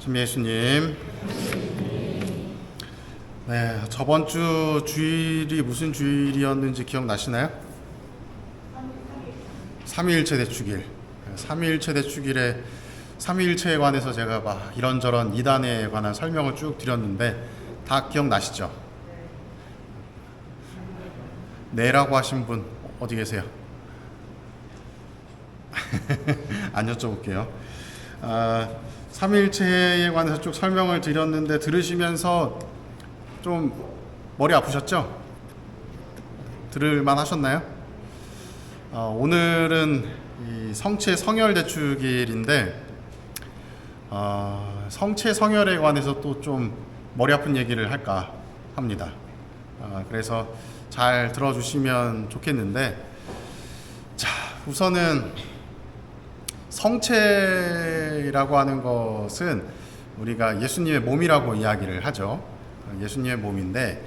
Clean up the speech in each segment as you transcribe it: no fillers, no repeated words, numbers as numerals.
주님 예수님. 네, 저번 주 주일이 무슨 주일이었는지 기억나시나요? 삼위일체 대축일. 삼위일체 대축일에 삼위일체에 관해서 제가 막 이런저런 이단에 관한 설명을 쭉 드렸는데 다 기억나시죠? 네라고 하신 분 어디 계세요? 안 여쭤볼게요. 삼위일체에 관해서 쭉 설명을 드렸는데 들으시면서 좀 머리 아프셨죠? 들을만 하셨나요? 오늘은 이 성체 성혈 대축일인데 성체 성혈에 관해서 또 좀 머리 아픈 얘기를 할까 합니다. 그래서 잘 들어주시면 좋겠는데, 자, 우선은 성체라고 하는 것은 우리가 예수님의 몸이라고 이야기를 하죠. 예수님의 몸인데,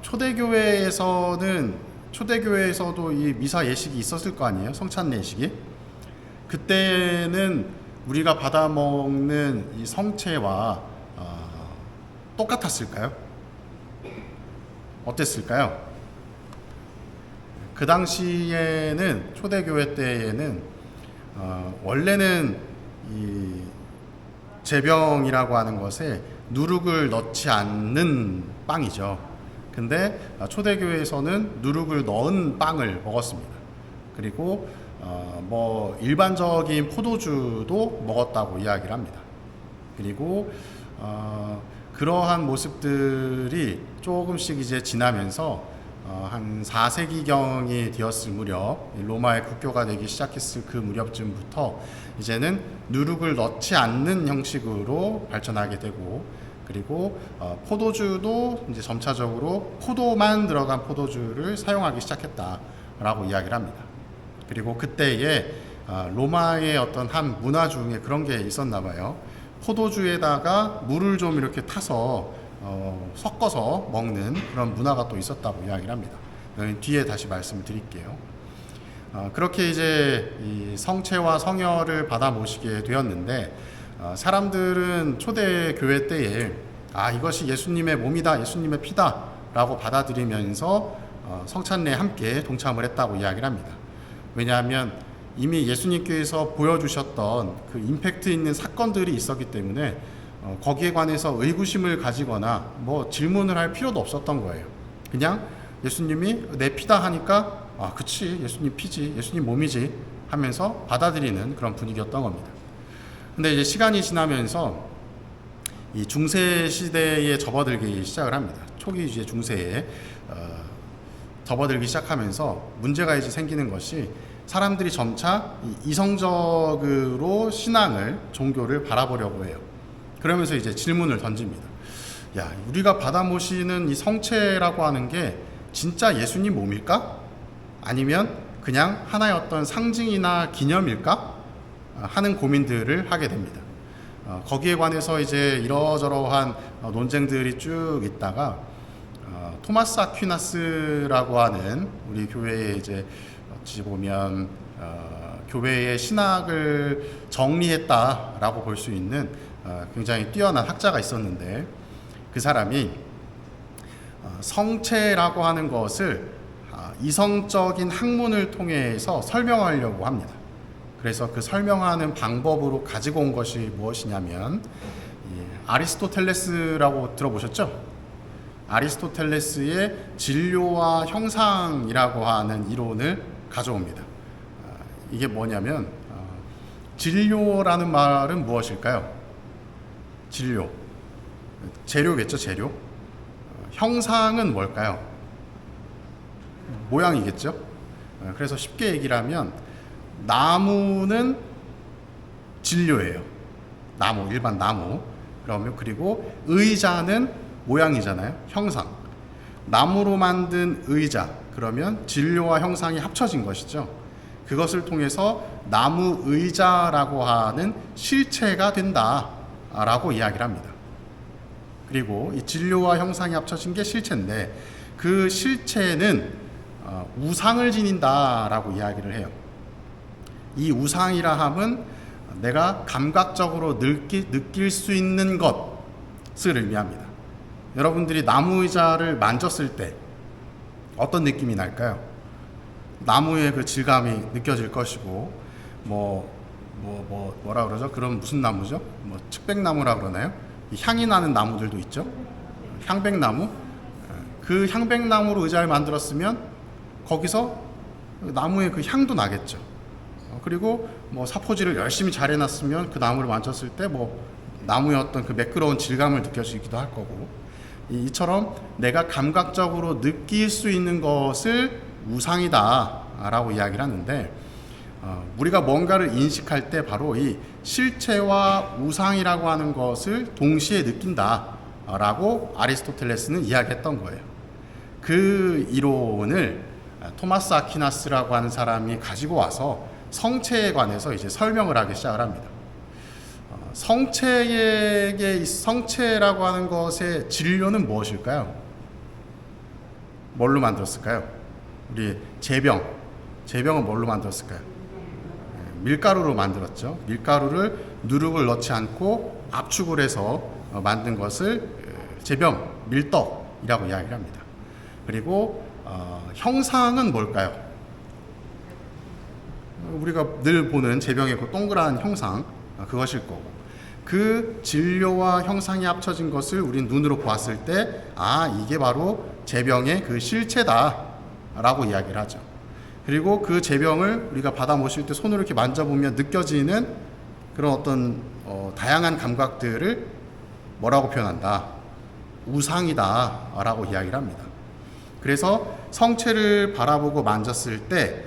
초대교회에서도 이 미사 예식이 있었을 거 아니에요? 성찬 예식이. 그때는 우리가 받아먹는 이 성체와 똑같았을까요? 어땠을까요? 그 당시에는, 초대교회 때에는 원래는 이 제병이라고 하는 것에 누룩을 넣지 않는 빵이죠. 근데 초대교회에서는 누룩을 넣은 빵을 먹었습니다. 그리고 일반적인 포도주도 먹었다고 이야기를 합니다. 그리고 그러한 모습들이 조금씩 이제 지나면서 한 4세기경이 되었을 무렵, 로마의 국교가 되기 시작했을 그 무렵쯤부터 이제는 누룩을 넣지 않는 형식으로 발전하게 되고, 그리고 포도주도 이제 점차적으로 포도만 들어간 포도주를 사용하기 시작했다라고 이야기를 합니다. 그리고 그때에 로마의 어떤 한 문화 중에 그런 게 있었나 봐요. 포도주에다가 물을 좀 이렇게 타서 섞어서 먹는 그런 문화가 또 있었다고 이야기를 합니다. 뒤에 다시 말씀을 드릴게요. 그렇게 이제 이 성체와 성혈을 받아 모시게 되었는데, 사람들은 초대교회 때에 이것이 예수님의 몸이다, 예수님의 피다 라고 받아들이면서 성찬례에 함께 동참을 했다고 이야기를 합니다. 왜냐하면 이미 예수님께서 보여주셨던 그 임팩트 있는 사건들이 있었기 때문에 거기에 관해서 의구심을 가지거나 질문을 할 필요도 없었던 거예요. 그냥 예수님이 내 피다 하니까 그치, 예수님 피지, 예수님 몸이지 하면서 받아들이는 그런 분위기였던 겁니다. 근데 이제 시간이 지나면서 이 중세 시대에 접어들기 시작을 합니다. 초기 이제 중세에 접어들기 시작하면서 문제가 이제 생기는 것이, 사람들이 점차 이성적으로 신앙을, 종교를 바라보려고 해요. 그러면서 이제 질문을 던집니다. 야, 우리가 받아 모시는 이 성체라고 하는 게 진짜 예수님 몸일까? 아니면 그냥 하나의 어떤 상징이나 기념일까? 하는 고민들을 하게 됩니다. 거기에 관해서 이제 이러저러한 논쟁들이 쭉 있다가 토마스 아퀴나스라고 하는 우리 교회에 이제 어찌 보면 교회의 신학을 정리했다라고 볼 수 있는 굉장히 뛰어난 학자가 있었는데, 그 사람이 성체라고 하는 것을 이성적인 학문을 통해서 설명하려고 합니다. 그래서 그 설명하는 방법으로 가지고 온 것이 무엇이냐면, 아리스토텔레스라고 들어보셨죠? 아리스토텔레스의 진료와 형상이라고 하는 이론을 가져옵니다. 이게 뭐냐면, 진료라는 말은 무엇일까요? 진료, 재료겠죠, 재료. 형상은 뭘까요? 모양이겠죠. 그래서 쉽게 얘기를 하면 나무는 진료예요. 나무, 일반 나무. 그리고 의자는 모양이잖아요. 형상. 나무로 만든 의자, 그러면 진료와 형상이 합쳐진 것이죠. 그것을 통해서 나무 의자라고 하는 실체가 된다라고 이야기를 합니다. 그리고 이 진료와 형상이 합쳐진 게 실체인데, 그 실체는 우상을 지닌다라고 이야기를 해요. 이 우상이라 함은 내가 감각적으로 느낄 수 있는 것을 의미합니다. 여러분들이 나무 의자를 만졌을 때 어떤 느낌이 날까요? 나무의 그 질감이 느껴질 것이고, 뭐라 그러죠? 그럼 무슨 나무죠? 뭐 측백나무라 그러나요? 향이 나는 나무들도 있죠. 향백나무. 그 향백나무로 의자를 만들었으면 거기서 나무의 그 향도 나겠죠. 그리고 뭐 사포질을 열심히 잘 해놨으면 그 나무를 만졌을 때 뭐 나무의 어떤 그 매끄러운 질감을 느껴지기도 할 거고, 이처럼 내가 감각적으로 느낄 수 있는 것을 우상이다 라고 이야기를 하는데, 우리가 뭔가를 인식할 때 바로 이 실체와 우상이라고 하는 것을 동시에 느낀다 라고 아리스토텔레스는 이야기했던 거예요. 그 이론을 토마스 아퀴나스라고 하는 사람이 가지고 와서 성체에 관해서 이제 설명을 하기 시작을 합니다. 성체라고 하는 것의 진료는 무엇일까요? 뭘로 만들었을까요? 우리 제병은 뭘로 만들었을까요? 밀가루로 만들었죠. 밀가루를 누룩을 넣지 않고 압축을 해서 만든 것을 제병, 밀떡이라고 이야기를 합니다. 그리고 형상은 뭘까요? 우리가 늘 보는 제병의 그 동그란 형상, 그것일 거고, 그 진료와 형상이 합쳐진 것을 우린 눈으로 보았을 때 이게 바로 제병의 그 실체다 라고 이야기를 하죠. 그리고 그 제병을 우리가 받아 모실 때 손으로 이렇게 만져보면 느껴지는 그런 어떤 다양한 감각들을 뭐라고 표현한다? 우상이다 라고 이야기를 합니다. 그래서 성체를 바라보고 만졌을 때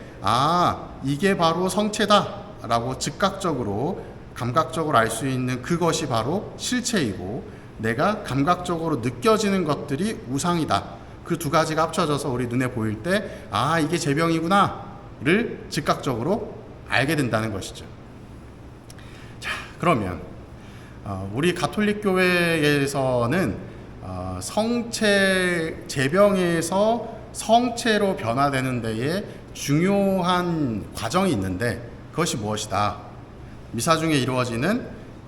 이게 바로 성체다 라고 즉각적으로 감각적으로 알 수 있는 그것이 바로 실체이고, 내가 감각적으로 느껴지는 것들이 우상이다. 그 두 가지가 합쳐져서 우리 눈에 보일 때 이게 제병이구나를 즉각적으로 알게 된다는 것이죠. 자, 그러면 우리 가톨릭 교회에서는 제병에서 성체로 변화되는 데에 중요한 과정이 있는데, 그것이 무엇이다? 미사 중에 이루어지는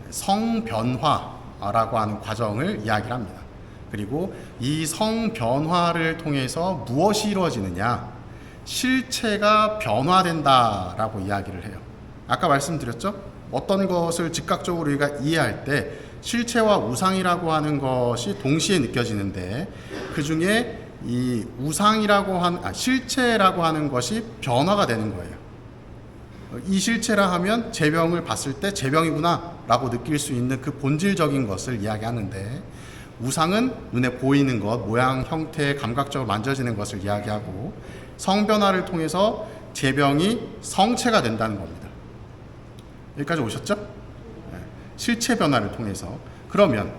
성변화라고 하는 과정을 이야기를 합니다. 그리고 이 성변화를 통해서 무엇이 이루어지느냐? 실체가 변화된다라고 이야기를 해요. 아까 말씀드렸죠? 어떤 것을 즉각적으로 우리가 이해할 때 실체와 우상이라고 하는 것이 동시에 느껴지는데, 그 중에 이 실체라고 하는 것이 변화가 되는 거예요. 이 실체라 하면 제병을 봤을 때 제병이구나 라고 느낄 수 있는 그 본질적인 것을 이야기하는데, 우상은 눈에 보이는 것, 모양, 형태, 감각적으로 만져지는 것을 이야기하고, 성변화를 통해서 제병이 성체가 된다는 겁니다. 여기까지 오셨죠? 실체 변화를 통해서. 그러면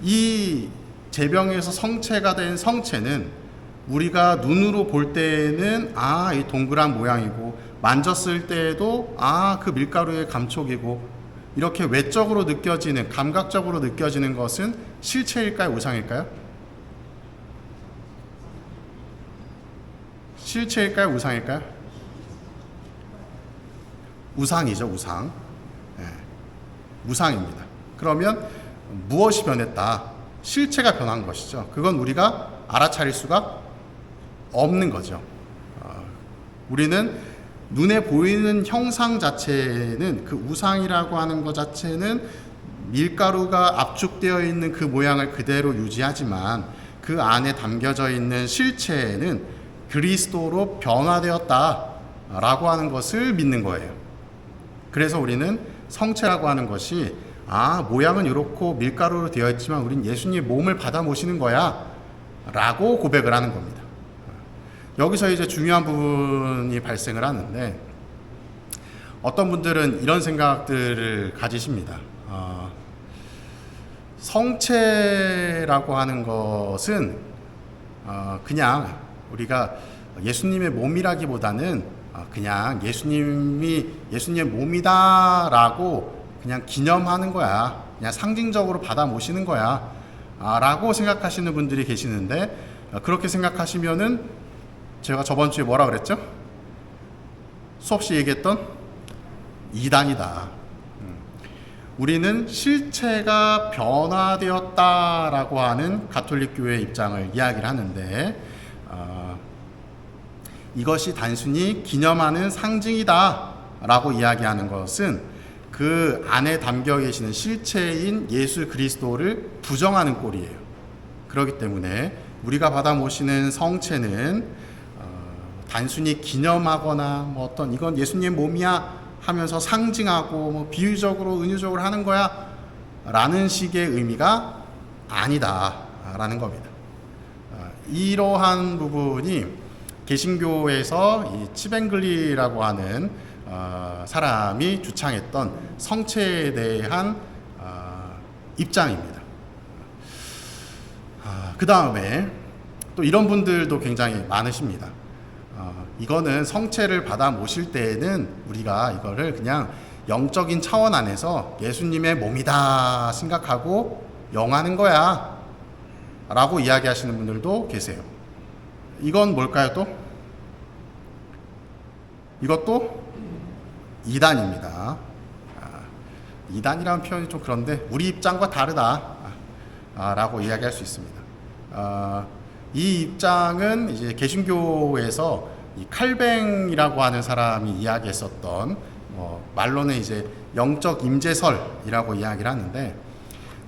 이 제병에서 성체가 된 성체는 우리가 눈으로 볼 때는 이 동그란 모양이고, 만졌을 때에도 그 밀가루의 감촉이고, 이렇게 외적으로 느껴지는, 감각적으로 느껴지는 것은 실체일까요? 우상일까요? 실체일까요? 우상일까요? 우상이죠, 우상. 우상입니다. 그러면 무엇이 변했다? 실체가 변한 것이죠. 그건 우리가 알아차릴 수가 없는 거죠. 우리는 눈에 보이는 형상 자체는, 그 우상이라고 하는 것 자체는 밀가루가 압축되어 있는 그 모양을 그대로 유지하지만, 그 안에 담겨져 있는 실체는 그리스도로 변화되었다라고 하는 것을 믿는 거예요. 그래서 우리는 성체라고 하는 것이 모양은 이렇고 밀가루로 되어 있지만 우린 예수님의 몸을 받아 모시는 거야 라고 고백을 하는 겁니다. 여기서 이제 중요한 부분이 발생을 하는데, 어떤 분들은 이런 생각들을 가지십니다. 성체라고 하는 것은 그냥 우리가 예수님의 몸이라기보다는 그냥 예수님의 몸이다라고 그냥 기념하는 거야, 그냥 상징적으로 받아 모시는 거야 라고 생각하시는 분들이 계시는데, 그렇게 생각하시면은 제가 저번 주에 뭐라 그랬죠? 수없이 얘기했던 이단이다. 우리는 실체가 변화되었다라고 하는 가톨릭 교회의 입장을 이야기를 하는데, 이것이 단순히 기념하는 상징이다라고 이야기하는 것은 그 안에 담겨 계시는 실체인 예수 그리스도를 부정하는 꼴이에요. 그렇기 때문에 우리가 받아 모시는 성체는 단순히 기념하거나 뭐 어떤 이건 예수님의 몸이야 하면서 상징하고 뭐 비유적으로 은유적으로 하는 거야 라는 식의 의미가 아니다 라는 겁니다. 이러한 부분이 개신교에서 이 치벤글리라고 하는 사람이 주창했던 성체에 대한 입장입니다. 그 다음에 또 이런 분들도 굉장히 많으십니다. 이거는 성체를 받아 모실 때에는 우리가 이거를 그냥 영적인 차원 안에서 예수님의 몸이다 생각하고 영하는 거야 라고 이야기하시는 분들도 계세요. 이건 뭘까요 또? 이것도 이단입니다. 이단이라는 표현이 좀 그런데 우리 입장과 다르다 라고 이야기할 수 있습니다. 이 입장은 이제 개신교에서 이 칼뱅이라고 하는 사람이 이야기했었던 말로는 이제 영적 임재설이라고 이야기를 하는데,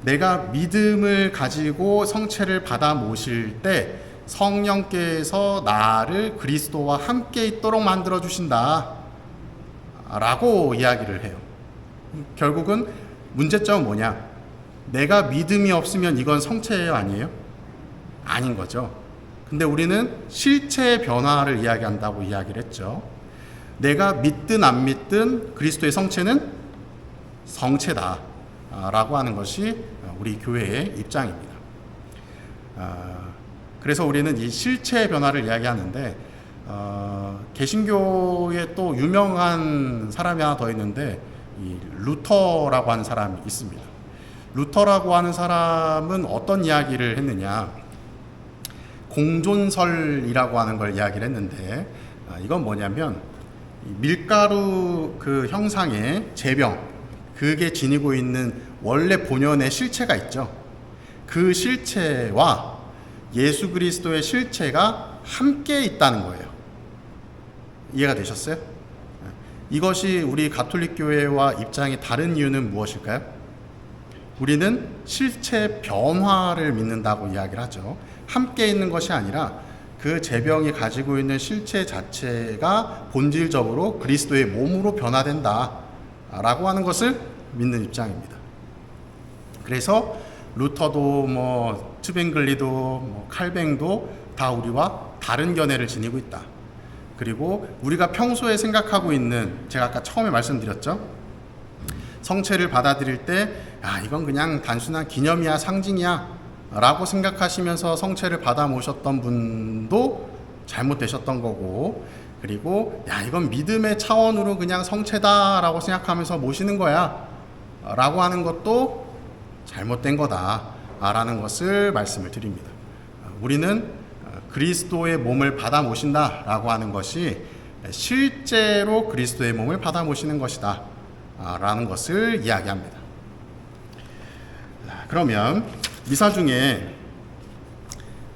내가 믿음을 가지고 성체를 받아 모실 때 성령께서 나를 그리스도와 함께 있도록 만들어 주신다 라고 이야기를 해요. 결국은 문제점은 뭐냐? 내가 믿음이 없으면 이건 성체예요, 아니에요? 아닌 거죠. 근데 우리는 실체의 변화를 이야기한다고 이야기를 했죠. 내가 믿든 안 믿든 그리스도의 성체는 성체다 라고 하는 것이 우리 교회의 입장입니다. 그래서 우리는 이 실체의 변화를 이야기하는데, 개신교에 또 유명한 사람이 하나 더 있는데 이 루터라고 하는 사람이 있습니다. 루터라고 하는 사람은 어떤 이야기를 했느냐, 공존설이라고 하는 걸 이야기를 했는데, 이건 뭐냐면 밀가루 그 형상의 제병, 그게 지니고 있는 원래 본연의 실체가 있죠. 그 실체와 예수 그리스도의 실체가 함께 있다는 거예요. 이해가 되셨어요? 이것이 우리 가톨릭 교회와 입장이 다른 이유는 무엇일까요? 우리는 실체 변화를 믿는다고 이야기를 하죠. 함께 있는 것이 아니라 그 제병이 가지고 있는 실체 자체가 본질적으로 그리스도의 몸으로 변화된다 라고 하는 것을 믿는 입장입니다. 그래서 루터도 뭐 츠뱅글리도 뭐 칼뱅도 다 우리와 다른 견해를 지니고 있다. 그리고 우리가 평소에 생각하고 있는, 제가 아까 처음에 말씀드렸죠, 성체를 받아들일 때 이건 그냥 단순한 기념이야 상징이야 라고 생각하시면서 성체를 받아 모셨던 분도 잘못되셨던 거고, 그리고 이건 믿음의 차원으로 그냥 성체다 라고 생각하면서 모시는 거야 라고 하는 것도 잘못된 거다 라는 것을 말씀을 드립니다. 우리는 그리스도의 몸을 받아 모신다 라고 하는 것이 실제로 그리스도의 몸을 받아 모시는 것이다 라는 것을 이야기합니다. 그러면 미사 중에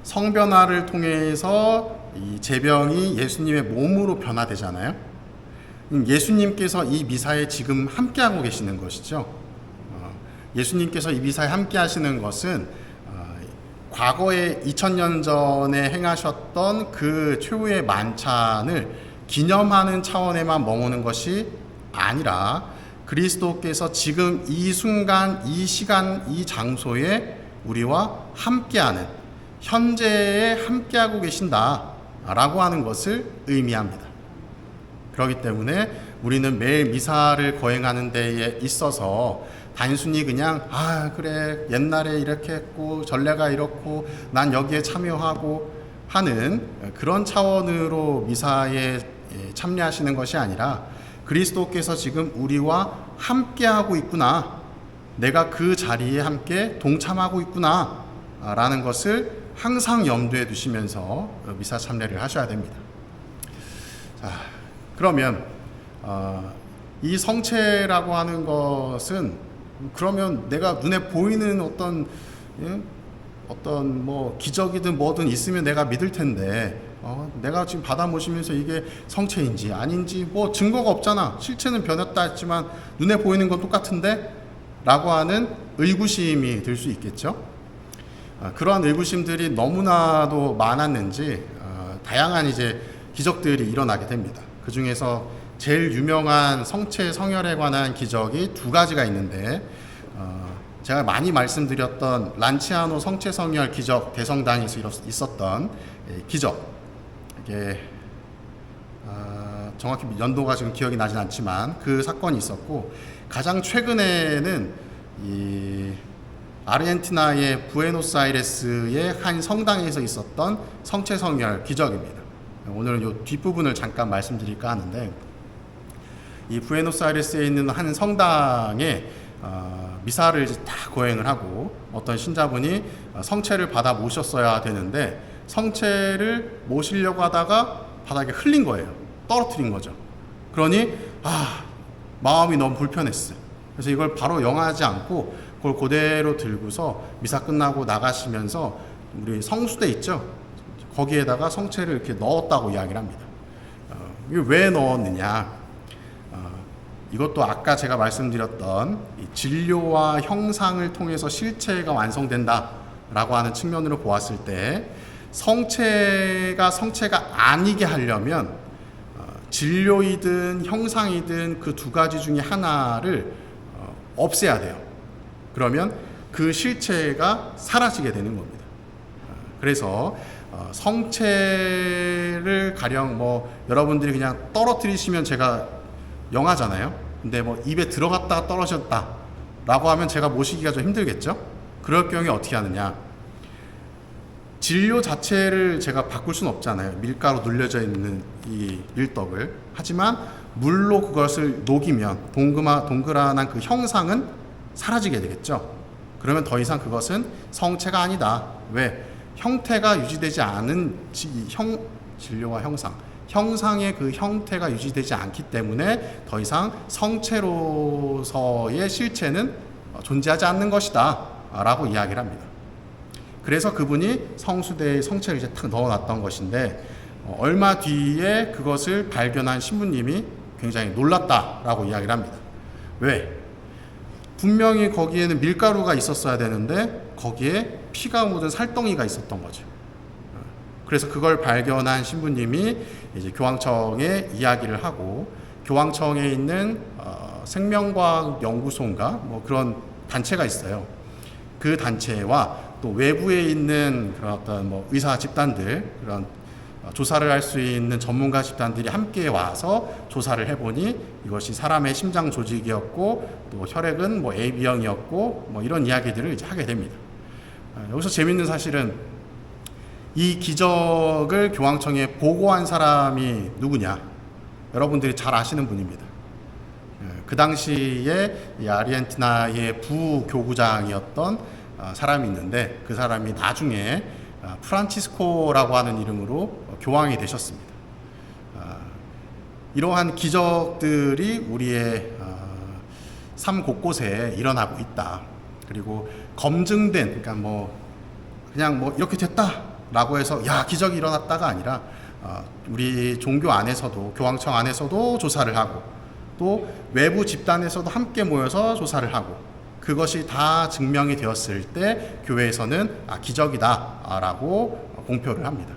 성변화를 통해서 이 제병이 예수님의 몸으로 변화되잖아요. 예수님께서 이 미사에 지금 함께하고 계시는 것이죠. 예수님께서 이 미사에 함께 하시는 것은 과거에 2000년 전에 행하셨던 그 최후의 만찬을 기념하는 차원에만 머무는 것이 아니라 그리스도께서 지금 이 순간, 이 시간, 이 장소에 우리와 함께하는, 현재에 함께하고 계신다라고 하는 것을 의미합니다. 그렇기 때문에 우리는 매일 미사를 거행하는 데에 있어서 단순히 그냥 그래 옛날에 이렇게 했고 전례가 이렇고 난 여기에 참여하고 하는 그런 차원으로 미사에 참여하시는 것이 아니라 그리스도께서 지금 우리와 함께하고 있구나, 내가 그 자리에 함께 동참하고 있구나 라는 것을 항상 염두에 두시면서 미사 참례를 하셔야 됩니다. 자, 그러면 이 성체라고 하는 것은 그러면 내가 눈에 보이는 어떤 어떤 뭐 기적이든 뭐든 있으면 내가 믿을 텐데 내가 지금 받아 모시면서 이게 성체인지 아닌지 뭐 증거가 없잖아. 실체는 변했다 했지만 눈에 보이는 건 똑같은데 라고 하는 의구심이 들 수 있겠죠. 그러한 의구심들이 너무나도 많았는지 다양한 이제 기적들이 일어나게 됩니다. 그 중에서 제일 유명한 성체 성혈에 관한 기적이 두 가지가 있는데 제가 많이 말씀드렸던 란치아노 성체 성혈 기적 대성당에서 있었던 기적, 이게 정확히 연도가 지금 기억이 나진 않지만 그 사건이 있었고, 가장 최근에는 이 아르헨티나의 부에노스아이레스의 한 성당에서 있었던 성체 성혈 기적입니다. 오늘은 이 뒷부분을 잠깐 말씀드릴까 하는데, 이 부에노스아이레스에 있는 한 성당에 미사를 다 거행을 하고 어떤 신자분이 성체를 받아 모셨어야 되는데 성체를 모시려고 하다가 바닥에 흘린 거예요. 떨어뜨린 거죠. 그러니 마음이 너무 불편했어요. 그래서 이걸 바로 영하지 않고 그걸 그대로 들고서 미사 끝나고 나가시면서 우리 성수대 있죠? 거기에다가 성체를 이렇게 넣었다고 이야기를 합니다. 이게 왜 넣었느냐? 이것도 아까 제가 말씀드렸던 이 진료와 형상을 통해서 실체가 완성된다라고 하는 측면으로 보았을 때 성체가 아니게 하려면 진료이든 형상이든 그 두 가지 중에 하나를 없애야 돼요. 그러면 그 실체가 사라지게 되는 겁니다. 그래서 성체를 가령 뭐 여러분들이 그냥 떨어뜨리시면 제가 영하잖아요. 근데 뭐 입에 들어갔다가 떨어졌다 라고 하면 제가 모시기가 좀 힘들겠죠. 그럴 경우에 어떻게 하느냐, 진료 자체를 제가 바꿀 수는 없잖아요. 밀가루 눌려져 있는 이 밀떡을. 하지만 물로 그것을 녹이면 동그란한 그 형상은 사라지게 되겠죠. 그러면 더 이상 그것은 성체가 아니다. 왜? 형태가 유지되지 않은 진료와 형상의 그 형태가 유지되지 않기 때문에 더 이상 성체로서의 실체는 존재하지 않는 것이다 라고 이야기를 합니다. 그래서 그분이 성수대에 성체를 이제 탁 넣어놨던 것인데 얼마 뒤에 그것을 발견한 신부님이 굉장히 놀랐다라고 이야기를 합니다. 왜? 분명히 거기에는 밀가루가 있었어야 되는데 거기에 피가 묻은 살덩이가 있었던 거죠. 그래서 그걸 발견한 신부님이 이제 교황청에 이야기를 하고, 교황청에 있는 생명과학 연구소인가 뭐 그런 단체가 있어요. 그 단체와 또 외부에 있는 그런 어떤 뭐 의사 집단들, 그런 조사를 할 수 있는 전문가 집단들이 함께 와서 조사를 해보니 이것이 사람의 심장 조직이었고 또 혈액은 뭐 AB형이었고 뭐 이런 이야기들을 이제 하게 됩니다. 여기서 재밌는 사실은 이 기적을 교황청에 보고한 사람이 누구냐? 여러분들이 잘 아시는 분입니다. 그 당시에 이 아르헨티나의 부교구장이었던 사람이 있는데 그 사람이 나중에 프란치스코라고 하는 이름으로 교황이 되셨습니다. 이러한 기적들이 우리의 삶 곳곳에 일어나고 있다. 그리고 검증된, 그러니까 그냥 이렇게 됐다라고 해서 야 기적이 일어났다가 아니라 우리 종교 안에서도, 교황청 안에서도 조사를 하고 또 외부 집단에서도 함께 모여서 조사를 하고 그것이 다 증명이 되었을 때 교회에서는 기적이다 라고 공표를 합니다.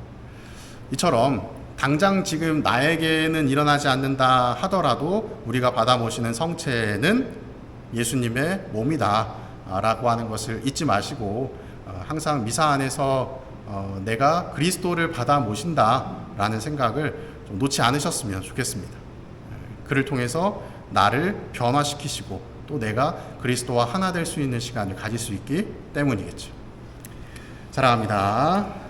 이처럼 당장 지금 나에게는 일어나지 않는다 하더라도 우리가 받아 모시는 성체는 예수님의 몸이다 라고 하는 것을 잊지 마시고 항상 미사 안에서 내가 그리스도를 받아 모신다 라는 생각을 좀 놓지 않으셨으면 좋겠습니다. 그를 통해서 나를 변화시키시고 또 내가 그리스도와 하나 될 수 있는 시간을 가질 수 있기 때문이겠죠. 사랑합니다.